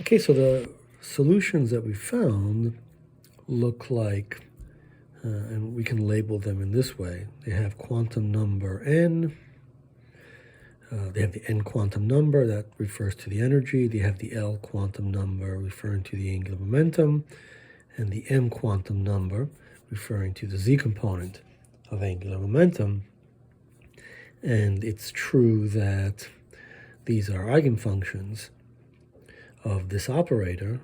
Okay, so the solutions that we found look like, and we can label them in this way. They have quantum number n. They have the n quantum number that refers to the energy. They have the L quantum number referring to the angular momentum, and the m quantum number referring to the z component of angular momentum. And it's true that these are eigenfunctions of this operator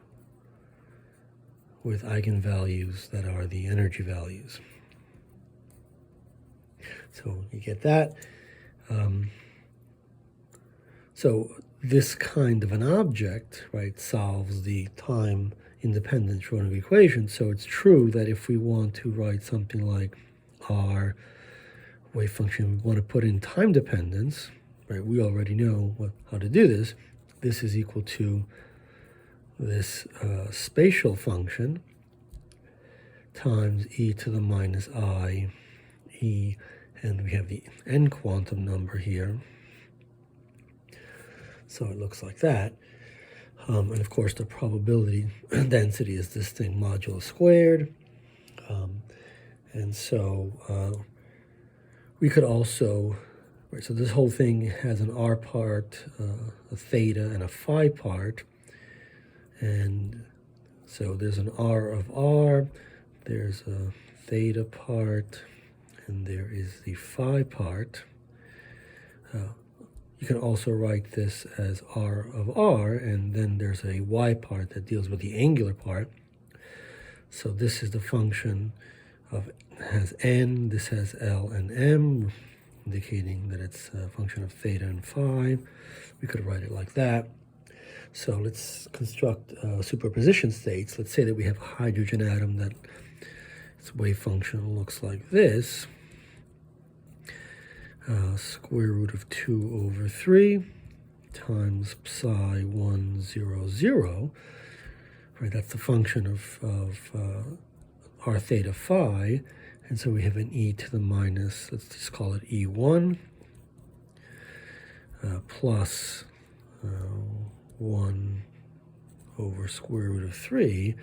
with eigenvalues that are the energy values. So you get that. So this kind of an object, right, solves the time-independent Schrodinger equation. So it's true that if we want to write something like our wave function, we want to put in time dependence, right? We already know how to do this. This is equal to this spatial function times e to the minus I e, and we have the n quantum number here. So it looks like that. And of course, the probability density is this thing modulo squared. And so we could also, right, so this whole thing has an r part, a theta, and a phi part. And so there's an r of r, there's a theta part, and there is the phi part. You can also write this as r of r, and then there's a y part that deals with the angular part. So this is the function of, has n, this has L and m, indicating that it's a function of theta and phi. We could write it like that. So let's construct superposition states. Let's say that we have a hydrogen atom that its wave function looks like this. Square root of 2 over 3 times psi 1, 0, 0. Right, that's the function of r theta phi. And so we have an e to the minus, let's just call it e1, plus 1 over square root of 3.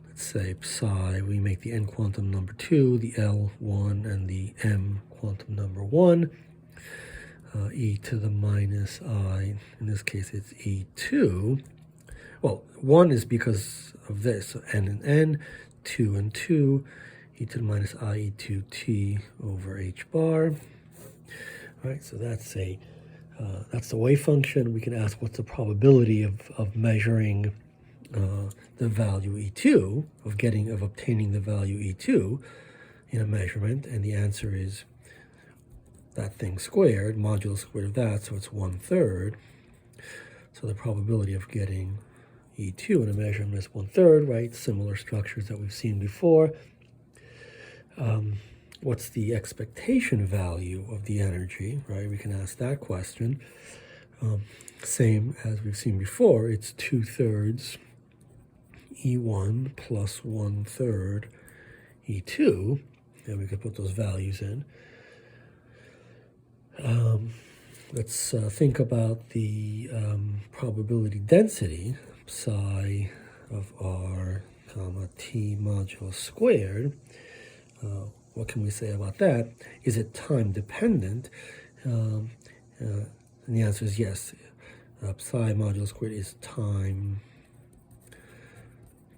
Let's say psi, we make the n quantum number 2, the L 1, and the m quantum number 1. E to the minus I, in this case it's E2. Well, 1 is because of this, so n and n, 2 and 2, e to the minus I E2t over h bar. All right, so that's the wave function. We can ask what's the probability of measuring the value E2, of obtaining the value E2 in a measurement, and the answer is that thing squared, modulo squared of that, so it's 1/3. So the probability of getting E2 in a measurement is 1/3, right? Similar structures that we've seen before. What's the expectation value of the energy, right? We can ask that question. Same as we've seen before, it's 2/3 E1 plus 1/3 E2, and we could put those values in. Let's think about the probability density, psi of r comma t modulo squared. What can we say about that? Is it time dependent? And the answer is yes. Psi modulo squared is time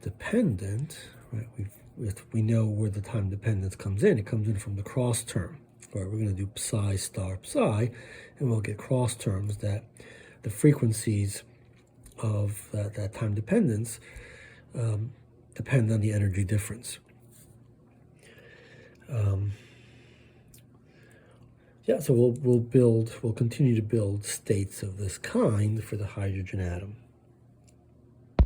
dependent, right? We know where the time dependence comes in. It comes in from the cross term. Right, we're going to do psi star psi, and we'll get cross terms that the frequencies of that time dependence depend on the energy difference. Yeah, so we'll continue to build states of this kind for the hydrogen atom.